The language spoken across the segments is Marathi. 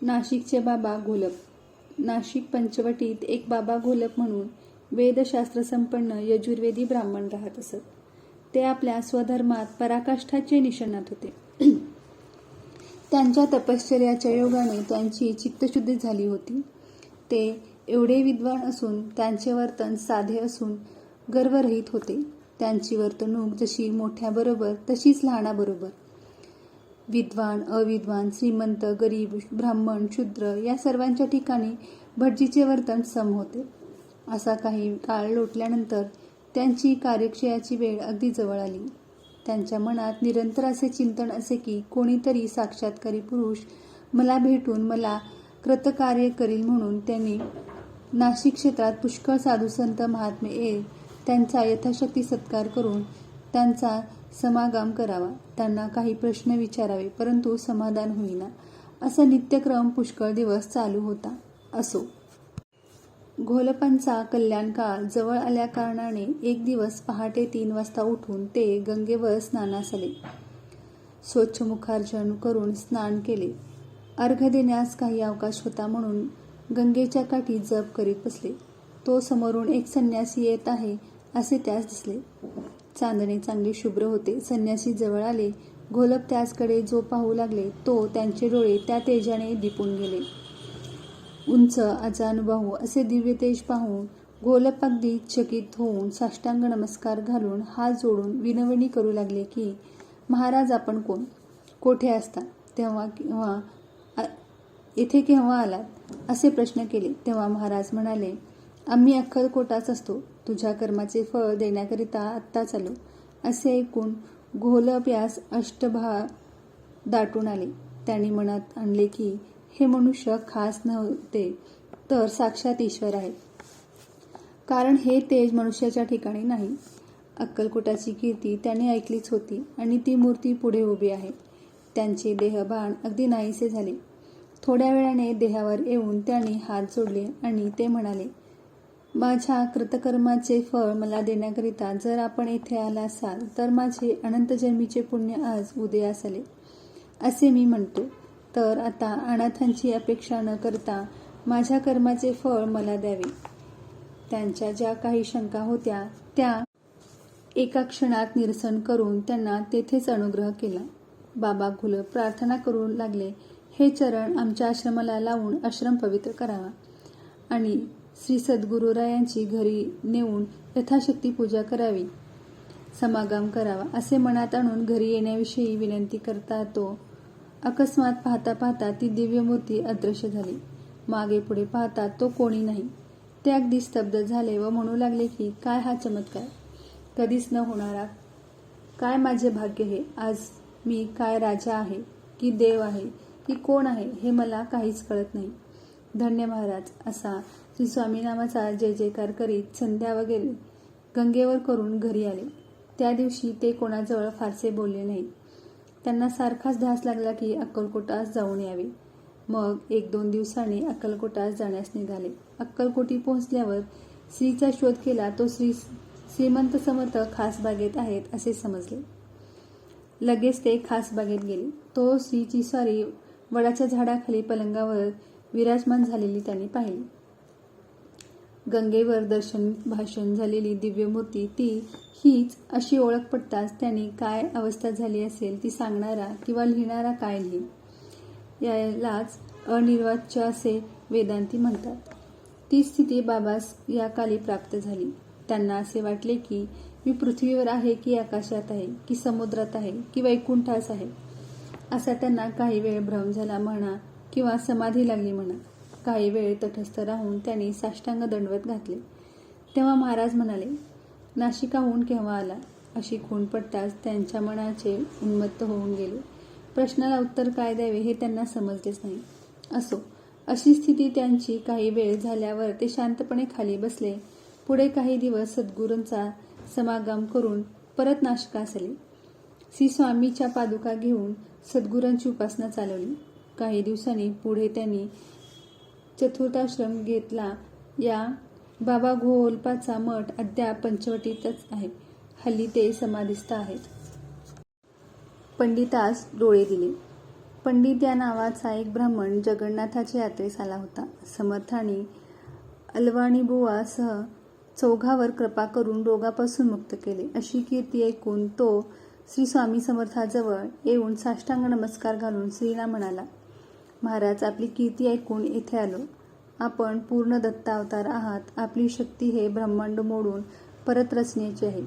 नाशिकचे बाबा घोलप. नाशिक पंचवटीत एक बाबा घोलप म्हणून वेदशास्त्र संपन्न यजुर्वेदी ब्राह्मण राहत असत. ते आपल्या स्वधर्मात पराकाष्ठाचे निष्णात होते. त्यांच्या तपश्चर्याच्या योगाने त्यांची चित्तशुद्धी झाली होती. ते एवढे विद्वान असून त्यांचे वर्तन साधे असून गर्वरहित होते. त्यांची वर्तणूक जशी मोठ्याबरोबर तशीच लहानाबरोबर. विद्वान, अविद्वान, श्रीमंत, गरीब, ब्राह्मण, शूद्र या सर्वांच्या ठिकाणी भटजीचे वर्तन सम होते. असा काही काळ लोटल्यानंतर त्यांची कार्यक्षयाची वेळ अगदी जवळ आली. त्यांच्या मनात निरंतर असे चिंतन असे की कोणीतरी साक्षात्कारी पुरुष मला भेटून मला कृतकार्य करील, म्हणून त्यांनी नाशिक क्षेत्रात पुष्कळ साधुसंत महात्मे येत त्यांचा यथाशक्ती सत्कार करून त्यांचा समागम करावा, त्यांना काही प्रश्न विचारावे, परंतु समाधान होईना. असा नित्यक्रम पुष्कळ दिवस चालू होता. असो, घोलपांचा कल्याणकाळ जवळ आल्या कारणाने एक दिवस पहाटे 3 वाजता उठून ते गंगेवर स्नानास आले. स्वच्छ मुखार्चन करून स्नान केले. अर्घ्य देण्यास काही अवकाश होता म्हणून गंगेच्या काठी जप करीत बसले. तो समोरून एक संन्यासी येत आहे असे त्यास दिसले. चांदणे चांगले शुभ्र होते. संन्यासी जवळ आले. घोलप त्याचकडे जो पाहू लागले तो त्यांचे डोळे त्या तेजाने दिपून गेले. उंच अजानुबाहू असे दिव्य तेज पाहून घोलप अगदी चकित होऊन साष्टांग नमस्कार घालून हात जोडून विनवणी करू लागले की महाराज, आपण कोण, कोठे असता, येथे केव्हा आलात, असे प्रश्न केले. तेव्हा महाराज म्हणाले, आम्ही अक्कलकोटाच असतो. तुझ्या कर्माचे फळ देण्याकरिता आत्ताच आलो. असे ऐकून घोलप यास अष्टभा दाटून आले. त्यांनी मनात आणले की हे मनुष्य खास नव्हते तर साक्षात ईश्वर आहेत, कारण हे तेज मनुष्याच्या ठिकाणी नाही. अक्कलकोटाची कीर्ती त्यांनी ऐकलीच होती आणि ती मूर्ती पुढे उभी आहे. त्यांचे देहभान अगदी नाहीसे झाले. थोड्या वेळाने देहावर येऊन त्यांनी हात जोडले आणि ते म्हणाले, माझ्या कृतकर्माचे फळ मला देण्याकरिता जर आपण येथे आला असाल तर माझे अनंत जन्मीचे पुण्य आज उदयास आले असे मी म्हणतो. तर आता अनाथांची अपेक्षा न करता माझ्या कर्माचे फळ मला द्यावे. त्यांच्या ज्या काही शंका होत्या त्या एका क्षणात निरसन करून त्यांना तेथेच अनुग्रह केला. बाबा घोलप प्रार्थना करू लागले, हे चरण आमच्या आश्रमाला लावून आश्रम पवित्र करावा आणि श्री सद्गुरुरायांची घरी नेऊन यथाशक्ती पूजा करावी, समागम करावा असे मनात आणून घरी येण्याविषयी विनंती करता तो अकस्मात पाहता पाहता ती दिव्य मूर्ती अदृश्य झाली. मागे पुढे पाहता तो कोणी नाही. ते अगदी स्तब्ध झाले व म्हणू लागले की काय हा चमत्कार, कधीच न होणारा, काय माझे भाग्य हे. आज मी काय राजा आहे की देव आहे की कोण आहे हे मला काहीच कळत नाही. धन्य महाराज. असा श्री स्वामी नामाचा जय जयकार करीत संध्या वगैरे गंगेवर करून घरी आले. त्या दिवशी ते कोणाजवळ फारसे बोलले नाहीत. त्यांना सारखाच ध्यास लागला की अक्कलकोटास जाऊन यावे. मग 1-2 दिवसांनी अक्कलकोटास जाण्यास निघाले. अक्कलकोटी पोहोचल्यावर श्रीचा शोध केला. तो श्रीमंत समर्थ खासबागेत आहेत असे समजले. लगेच ते खासबागेत गेले. तो श्रीची स्वारी वडाच्या झाडाखाली पलंगावर विराजमान झालेली त्यांनी पाहिली. गंगेवर दर्शन भाषण झालेली दिव्य मूर्ती ती हीच अशी ओळख पडताच त्यांनी काय अवस्था झाली असेल ती सांगणारा किंवा लिहिणारा काय लिही. यालाच अनिर्वाच्य असे वेदांती म्हणतात. ती स्थिती बाबास या काली प्राप्त झाली. त्यांना असे वाटले की मी पृथ्वीवर आहे की आकाशात आहे की समुद्रात आहे की वैकुंठास आहे. असा त्यांना काही वेळ भ्रम झाला म्हणा किंवा समाधी लागली म्हणा. काही वेळ तटस्थ राहून त्यांनी साष्टांग दंडवत घातले. तेव्हा महाराज म्हणाले, नाशिकाहून केव्हा आला. अशी खूण पडताच त्यांच्या मनाचे उन्मत्त होऊन गेले. प्रश्नाला उत्तर काय द्यावे हे त्यांना समजलेच नाही. असो, अशी स्थिती त्यांची काही वेळ झाल्यावर ते शांतपणे खाली बसले. पुढे काही दिवस सद्गुरूंचा समागम करून परत नाशिकास आले. श्री स्वामीच्या पादुका घेऊन सद्गुरूंची उपासना चालवली. काही दिवसांनी पुढे त्यांनी चतुर्थाश्रम घेतला. या बाबा घोलपाचा मठ अद्याप पंचवटीतच आहे. हल्ली ते समाधिस्थ आहेत. पंडितास डोळे दिले. पंडित या नावाचा एक ब्राह्मण जगन्नाथाच्या यात्रेस आला होता. समर्थांनी अलवाणीबुवासह चौघावर कृपा करून रोगापासून मुक्त केले, अशी कीर्ती ऐकून तो श्री स्वामी समर्थाजवळ येऊन साष्टांग नमस्कार घालून श्रींना म्हणाला, महाराज, आपली कीर्ती ऐकून येथे आलो. आपण पूर्ण दत्तावतार आहात. आपली शक्ती हे ब्रह्मांड मोडून परत रचण्याची आहे.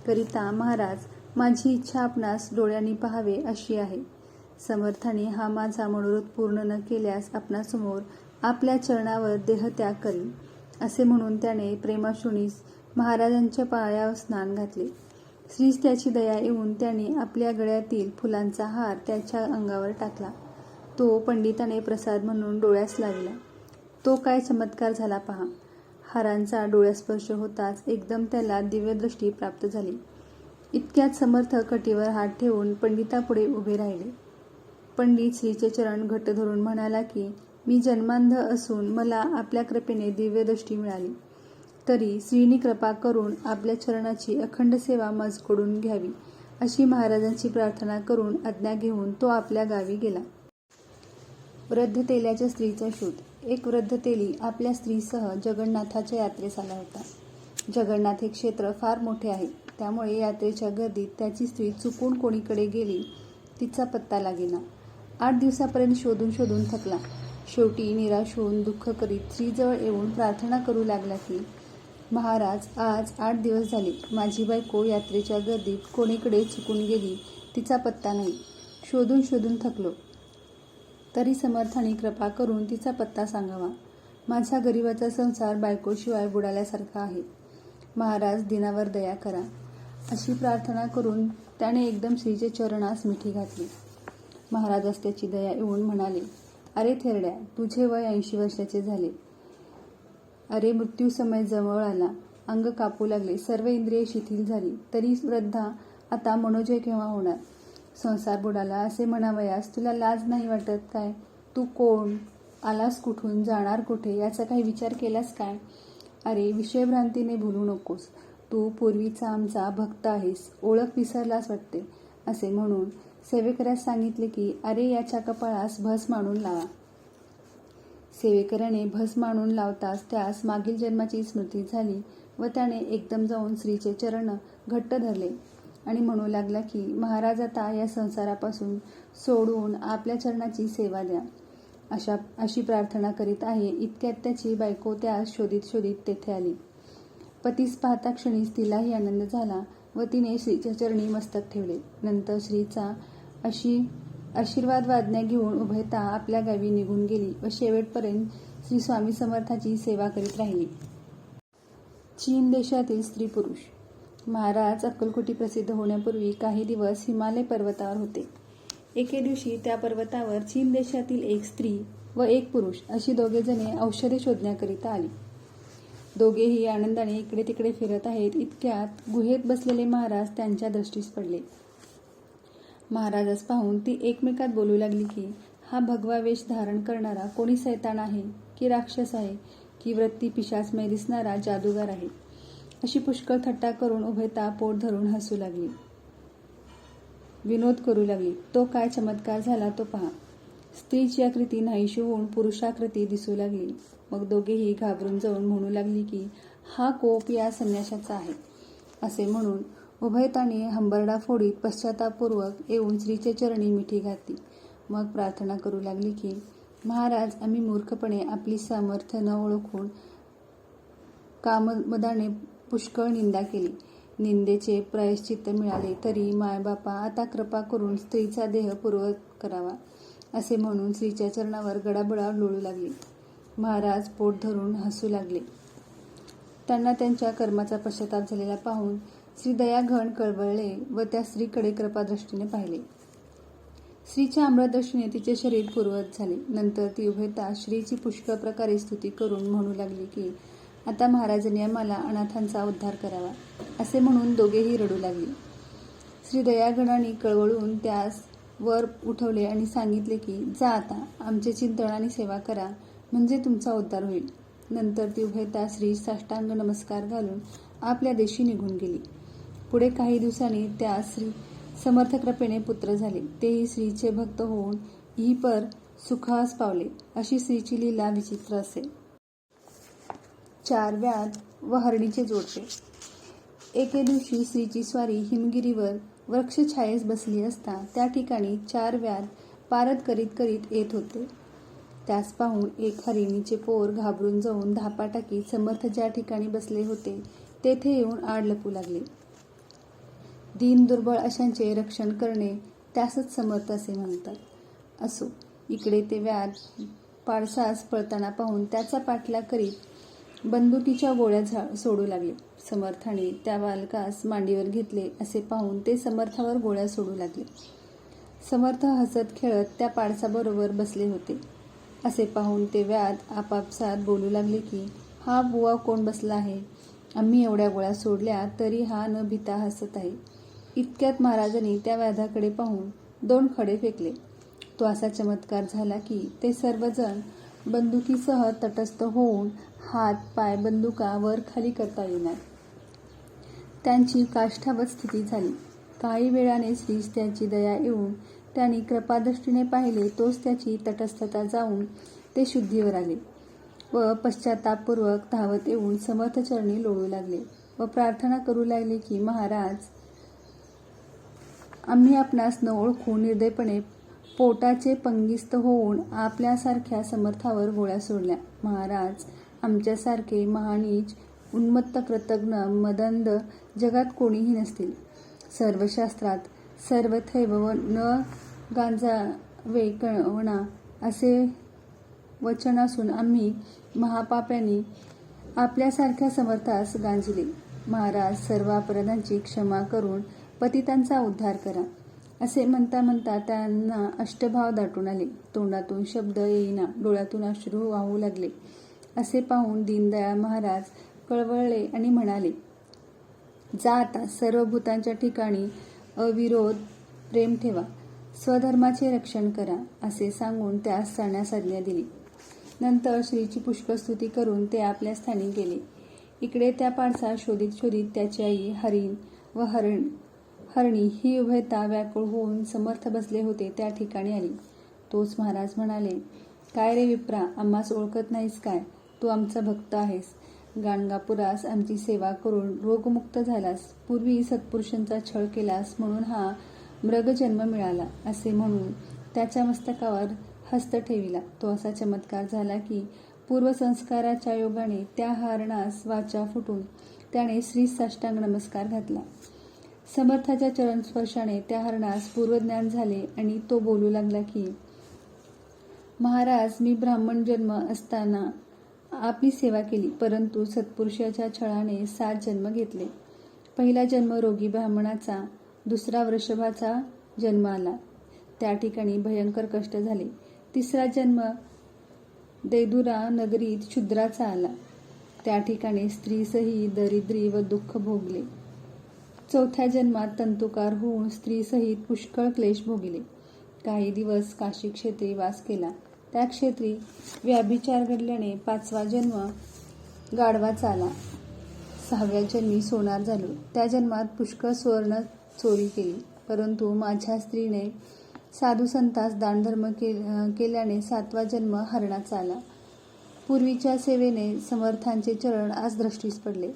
करिता महाराज, माझी इच्छा आपणास डोळ्यांनी पाहावे अशी आहे. समर्थांनी हा माझा मनोरथ पूर्ण न केल्यास आपणासमोर आपल्या चरणावर देहत्याग करीन, असे म्हणून त्याने प्रेमाश्रूंनीच महाराजांच्या पायावर स्नान घातले. श्रीस त्याची दया येऊन त्याने आपल्या गळ्यातील फुलांचा हार त्याच्या अंगावर टाकला. तो पंडिताने प्रसाद म्हणून डोळ्यास लावला. तो काय चमत्कार झाला पहा. हारांचा डोळ्यास्पर्श होताच एकदम त्याला दिव्यदृष्टी प्राप्त झाली. इतक्यात समर्थ कटीवर हात ठेवून पंडितापुढे उभे राहिले. पंडित श्रीचे चरण घट्ट धरून म्हणाला की, मी जन्मांध असून मला आपल्या कृपेने दिव्यदृष्टी मिळाली. तरी श्रीनी कृपा करून आपल्या चरणाची अखंड सेवा माझकडून घ्यावी, अशी महाराजांची प्रार्थना करून आज्ञा घेऊन तो आपल्या गावी गेला. वृद्ध तेल्याच्या स्त्रीचा शोध. एक वृद्ध तेली आपल्या स्त्रीसह जगन्नाथाच्या यात्रेस आला होता. जगन्नाथ हे क्षेत्र फार मोठे आहे. त्यामुळे यात्रेच्या गर्दीत त्याची स्त्री चुकून कोणीकडे गेली तिचा पत्ता लागेना. 8 दिवसापर्यंत शोधून शोधून थकला. शेवटी निराश होऊन दुःख करीत श्रीजवळ येऊन प्रार्थना करू लागला की, महाराज, आज 8 दिवस झाले. माझी बायको यात्रेच्या गर्दीत कोणीकडे चुकून गेली, तिचा पत्ता नाही. शोधून शोधून थकलो. तरी समर्थांनी कृपा करून तिचा पत्ता सांगावा. माझा गरिबाचा संसार बायकोशिवाय बुडाल्यासारखा आहे. महाराज, दिनावर दया करा. अशी प्रार्थना करून त्याने एकदम श्रीचे चरणास मिठी घातली. महाराजास त्याची दया येऊन म्हणाले, अरे थेरड्या, तुझे वय 80 वर्षाचे झाले. अरे मृत्यू समय जवळ आला. अंग कापू लागले. सर्व इंद्रिये शिथिल झाली. तरी वृद्धा, आता मनोजय केव्हा होणार? संसार बुडाला असे म्हणावयास तुला लाज नाही वाटत काय? तू कोण? आलास कुठून? जाणार कुठे? याचा काही विचार केलास काय? अरे, विषयभ्रांतीने भुलू नकोस. तू पूर्वीचा आमचा भक्त आहेस. ओळख विसरलास वाटते. असे म्हणून सेवेकऱ्यास सांगितले की, अरे, याच्या कपाळास भस्म आणून लावा. सेवेकऱ्याने भस्म आणून लावताच त्यास मागील जन्माची स्मृती झाली व त्याने एकदम जाऊन श्रीचे चरण घट्ट धरले आणि म्हणू लागला की, महाराज, आता या संसारापासून सोडून आपल्या चरणाची सेवा द्या. अशी प्रार्थना करीत आहे. इतक्यात त्याची बायको त्यास शोधित शोधित तेथे आली. पतीस पाहता क्षणीच तिलाही आनंद झाला व तिने श्रीच्या चरणी मस्तक ठेवले. नंतर श्रीचा आशीर्वाद व आज्ञा घेऊन उभयता आपल्या गावी निघून गेली व शेवटपर्यंत श्री स्वामी समर्थाची सेवा करीत राहिली. चीन देशातील स्त्री पुरुष. महाराज अक्कलकोटी प्रसिद्ध होण्यापूर्वी काही दिवस हिमालय पर्वतावर होते. एके दिवशी त्या पर्वतावर चीन देशातील एक स्त्री व एक पुरुष अशी दोघे जणे औषधे शोधण्याकरिता आली. दोघेही आनंदाने इकडे तिकडे फिरत आहेत. इतक्यात गुहेत बसलेले महाराज त्यांच्या दृष्टीस पडले. महाराजास पाहून ती एकमेकात बोलू लागली की, हा भगवा वेश धारण करणारा कोणी सैतान आहे की राक्षस आहे की वृत्ती पिशाचमय दिसणारा जादूगार आहे? अशी पुष्कळ थट्टा करून उभयता पोट धरून हसू लागली. विनोद करू लागली. तो काय चमत्कार झाला तो पहा. स्त्रीची आकृती नाहीशी होऊन पुरुषाकृती दिसू लागली. मग दोघेही घाबरून जाऊन म्हणू लागली की, हा कोप या संन्याशाचा आहे. असे म्हणून उभयतांनी हंबरडा फोडीत पश्चातापूर्वक येऊन श्रीचे चरणी मिठी घातली. मग प्रार्थना करू लागली की, महाराज, आम्ही मूर्खपणे आपली सामर्थ्य न ओळखून काममदाने पुष्कळ निंदा केली. निंदेचे प्रायश्चित्त मिळाले तरी मायबापा, आता कृपा करून स्त्रीचा देह पूर्वत करावा. असे म्हणून श्रीच्या चरणावर गडाबडा लोळू लागली. महाराज पोट धरून हसू लागले. त्यांना त्यांच्या कर्माचा पश्चाताप झालेला पाहून श्री दयाघन कळवळले व त्या स्त्रीकडे कृपादृष्टीने पाहिले. श्रीच्या अमृतदृष्टीने तिचे शरीर पूर्वत झाले. नंतर ती उभयता श्रीची पुष्कळ प्रकारे स्तुती करून म्हणू लागली की, आता महाराजांनी आम्हाला अनाथांचा उद्धार करावा. असे म्हणून दोघेही रडू लागली. श्री दयागणाने कळवळून त्यास वर उठवले आणि सांगितले की, जा आता आमचे चिंतन आणि सेवा करा, म्हणजे तुमचा उद्धार होईल. नंतर ती उभयता श्री साष्टांग नमस्कार घालून आपल्या देशी निघून गेली. पुढे काही दिवसांनी त्या श्री समर्थ कृपेने पुत्र झाले. तेही श्रीचे भक्त होऊन ही पर सुखास पावले. अशी स्त्रीची लीला विचित्र असे. 4 व्याध व हरणीचे जोडपे. एके दिवशी स्त्रीची स्वारी हिमगिरीवर वृक्षछायेस बसली असता त्या ठिकाणी 4 व्याध पारद करीत करीत येत होते. त्यास पाहून एक हरिणीचे पोर घाबरून जाऊन धापा टाकीत समर्थ ज्या ठिकाणी बसले होते तेथे येऊन आड लपू लागले. दीन दुर्बळ अशांचे रक्षण करणे त्यासच समर्थ असे म्हणतात. असो, इकडे ते व्याध पाडसास पळताना पाहून त्याचा पाठलाग करीत बंदुकीच्या गोळ्या सोडू लागले. समर्थाने त्या बालकास मांडीवर घेतले असे पाहून ते समर्थावर गोळ्या सोडू लागले. समर्थ हसत खेळत त्या पाडसाबरोबर बसले होते. असे पाहून ते व्याध आपापसात बोलू लागले की, हा बुवा कोण बसला आहे? आम्ही एवढ्या गोळ्या सोडल्या तरी हा न भीता हसत आहे. इतक्यात महाराजांनी त्या व्याधाकडे पाहून 2 खडे फेकले. तो असा चमत्कार झाला की ते सर्वजण बंदुकीसह तटस्थ होऊन हात पाय बंदुका वर खाली करता येणार त्यांची काष्ठावत स्थिती झाली. काही वेळाने श्रीस त्याची दया येऊन त्यांनी कृपादृष्टीने पाहिले तोच त्याची तटस्थता जाऊन ते शुद्धीवर आले व पश्चातापपूर्वक धावत येऊन समर्थचरणी लोळू लागले व प्रार्थना करू लागले की, महाराज, आम्ही आपणास न ओळखून निर्दयपणे पोटाचे पंगिस्त होऊन आपल्यासारख्या समर्थावर गोळ्या सोडल्या. महाराज, आमच्यासारखे महानीच उन्मत्त कृतज्ञ मदंध जगात कोणीही नसतील. सर्व शास्त्रात सर्वथैव व न गांजावे कणा असे वचन असून आम्ही महापाप्यांनी आपल्यासारख्या समर्थास गांजिले. महाराज, सर्व अपराधांची क्षमा करून पतितांचा उद्धार करा. असे म्हणता म्हणता त्यांना अष्टभाव दाटून आले. तोंडातून शब्द येईना, डोळ्यातून अश्रू वाहू लागले. असे पाहून दीनदयाळ महाराज कळवळले आणि म्हणाले, जा आता सर्व भूतांच्या ठिकाणी अविरोध प्रेम ठेवा, स्वधर्माचे रक्षण करा. असे सांगून त्यास चालण्यास आज्ञा दिली. नंतर श्रीची पुष्कळ स्तुती करून ते आपल्या स्थानी गेले. इकडे त्या पाडसा शोधित शोधित त्याची आई हरिण व हरणी ही उभयता व्याकुळ होऊन समर्थ बसले होते त्या ठिकाणी आली. तोच महाराज म्हणाले, काय रे विप्रा, आम्हास ओळखत नाहीस काय? तू आमचा भक्त आहेस. गाणगापुरास आमची सेवा करून रोगमुक्त झालास. पूर्वी सत्पुरुषांचा छळ केलास म्हणून हा मृगजन्म मिळाला. असे म्हणून त्याच्या मस्तकावर हस्त ठेविला. तो असा चमत्कार झाला की पूर्वसंस्काराच्या योगाने त्या हरणास वाचा फुटून त्याने श्री साष्टांग नमस्कार घातला. समर्थाच्या चरणस्पर्शाने त्या हरणास पूर्वज्ञान झाले आणि तो बोलू लागला की, महाराज, मी ब्राह्मण जन्म असताना आपली सेवा केली, परंतु सत्पुरुषाच्या छळाने 7 जन्म घेतले. पहिला जन्म रोगी ब्राह्मणाचा, दुसरा वृषभाचा जन्म आला, त्या ठिकाणी भयंकर कष्ट झाले. तिसरा जन्म दैदुरा नगरीत शूद्राचा आला, त्या ठिकाणी स्त्रीसही दरिद्री व दुःख भोगले. चौथ्या जन्मात तंतुकार होऊन स्त्रीसहित पुष्कळ क्लेश भोगिले. काही दिवस काशी क्षेत्री वास केला. त्या क्षेत्री व्याभिचार घडल्याने 5वा जन्म गाढवाचा आला. 6व्या जन्मी सोनार झालो. त्या जन्मात पुष्कळ सुवर्ण चोरी केली, परंतु माझ्या स्त्रीने साधू संतास दानधर्म केल्याने 7वा जन्म हरणाचा आला. पूर्वीच्या सेवेने समर्थांचे चरण आज दृष्टीस पडले.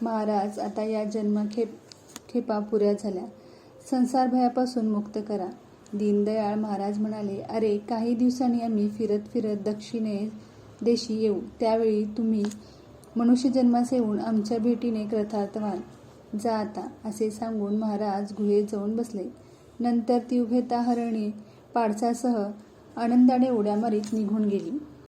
महाराज, आता या जन्मखेपा पुऱ्या झाल्या. संसार भयापासून मुक्त करा. दीनदयाळ महाराज म्हणाले, अरे, काही दिवसांनी आम्ही फिरत फिरत दक्षिणे देशी येऊ. त्यावेळी तुम्ही मनुष्यजन्मास येऊन आमच्या भेटीने कृतार्थ व्हाल. जा आता. असे सांगून महाराज गुहेत जाऊन बसले. नंतर ती उभयता हरणी पाडसासह आनंदाने उड्या मारीत निघून गेली.